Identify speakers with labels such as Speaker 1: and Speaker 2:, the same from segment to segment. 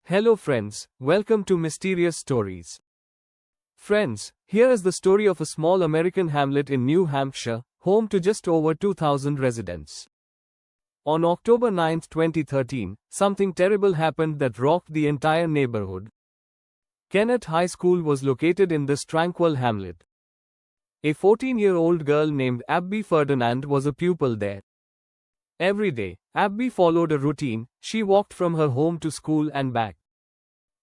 Speaker 1: Hello friends, welcome to Mysterious Stories. Friends, here is the story of a small American hamlet in New Hampshire, home to just over 2,000 residents. On October 9, 2013, something terrible happened that rocked the entire neighborhood. Kennett High School was located in this tranquil hamlet. A 14-year-old girl named Abby Hernandez was a pupil there. Every day, Abby followed a routine. She walked from her home to school and back.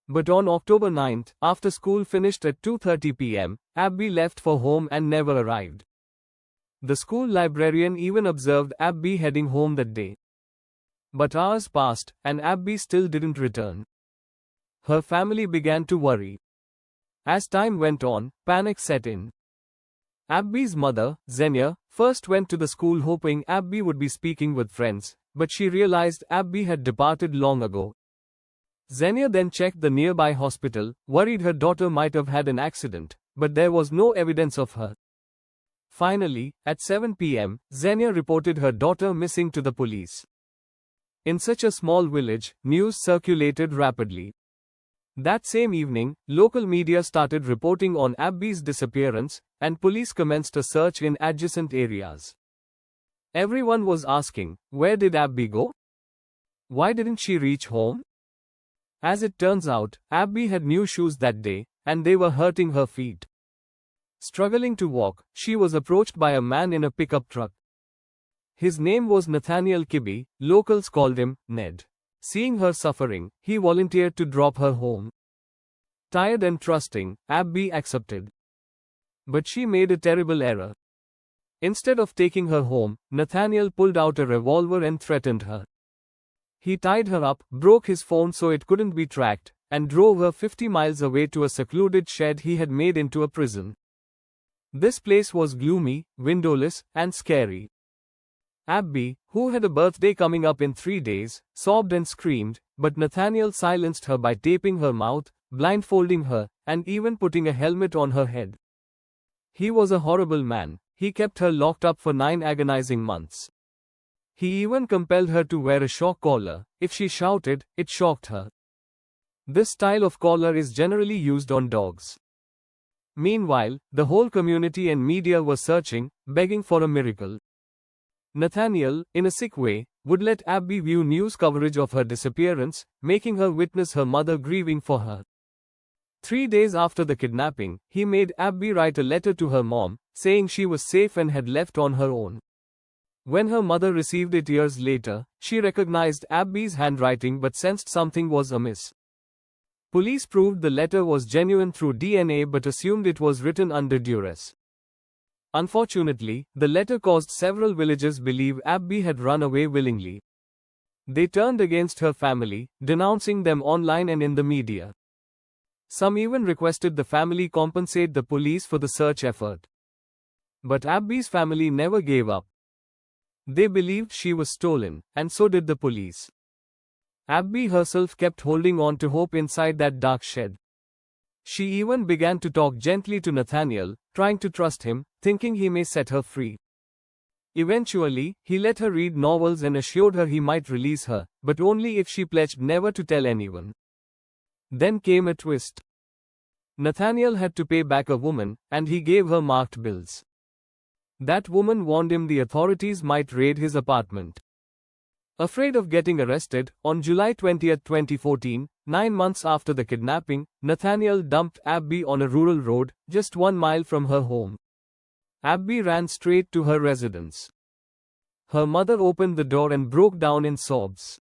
Speaker 1: But on October 9, after school finished at 2:30 p.m., Abby left for home and never arrived. The school librarian even observed Abby heading home that day. But hours passed, and Abby still didn't return. Her family began to worry. As time went on, panic set in. Abby's mother, Xenia, first went to the school hoping Abby would be speaking with friends, but she realized Abby had departed long ago. Xenia then checked the nearby hospital, worried her daughter might have had an accident, but there was no evidence of her. Finally, at 7 p.m., Xenia reported her daughter missing to the police. In such a small village, news circulated rapidly. That same evening, local media started reporting on Abby's disappearance, and police commenced a search in adjacent areas. Everyone was asking, where did Abby go? Why didn't she reach home? As it turns out, Abby had new shoes that day, and they were hurting her feet. Struggling to walk, she was approached by a man in a pickup truck. His name was Nathaniel Kibbe, locals called him Ned. Seeing her suffering, he volunteered to drop her home. Tired and trusting, Abby accepted. But she made a terrible error. Instead of taking her home, Nathaniel pulled out a revolver and threatened her. He tied her up, broke his phone so it couldn't be tracked, and drove her 50 miles away to a secluded shed he had made into a prison. This place was gloomy, windowless, and scary. Abby, who had a birthday coming up in 3 days, sobbed and screamed, but Nathaniel silenced her by taping her mouth, blindfolding her, and even putting a helmet on her head. He was a horrible man. He kept her locked up for 9 agonizing months. He even compelled her to wear a shock collar. If she shouted, it shocked her. This style of collar is generally used on dogs. Meanwhile, the whole community and media were searching, begging for a miracle. Nathaniel, in a sick way, would let Abby view news coverage of her disappearance, making her witness her mother grieving for her. 3 days after the kidnapping, he made Abby write a letter to her mom, saying she was safe and had left on her own. When her mother received it years later, she recognized Abby's handwriting but sensed something was amiss. Police proved the letter was genuine through DNA but assumed it was written under duress. Unfortunately, the letter caused several villagers believe Abby had run away willingly. They turned against her family, denouncing them online and in the media. Some even requested the family compensate the police for the search effort. But Abby's family never gave up. They believed she was stolen, and so did the police. Abby herself kept holding on to hope inside that dark shed. She even began to talk gently to Nathaniel, trying to trust him, thinking he may set her free. Eventually, he let her read novels and assured her he might release her, but only if she pledged never to tell anyone. Then came a twist. Nathaniel had to pay back a woman, and he gave her marked bills. That woman warned him the authorities might raid his apartment. Afraid of getting arrested, on July 20, 2014, 9 months after the kidnapping, Nathaniel dumped Abby on a rural road, just 1 mile from her home. Abby ran straight to her residence. Her mother opened the door and broke down in sobs.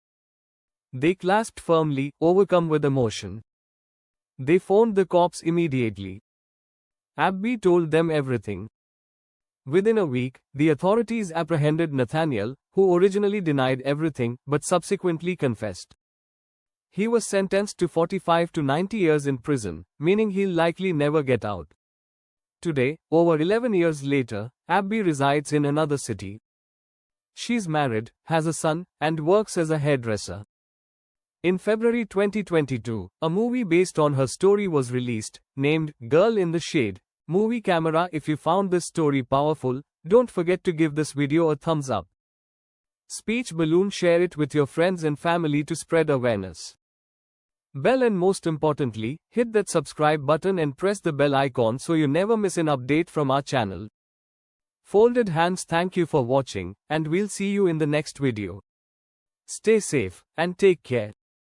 Speaker 1: They clasped firmly, overcome with emotion. They phoned the cops immediately. Abby told them everything. Within a week, the authorities apprehended Nathaniel, who originally denied everything but subsequently confessed. He was sentenced to 45 to 90 years in prison, meaning he'll likely never get out. Today, over 11 years later, Abby resides in another city. She's married, has a son, and works as a hairdresser. In February 2022, a movie based on her story was released, named Girl in the Shade. Movie camera. If you found this story powerful, don't forget to give this video a thumbs up. Speech balloon. Share it with your friends and family to spread awareness. bell, and most importantly, hit that subscribe button and press the bell icon so you never miss an update from our channel. Folded hands, thank you for watching, and we'll see you in the next video. Stay safe and take care.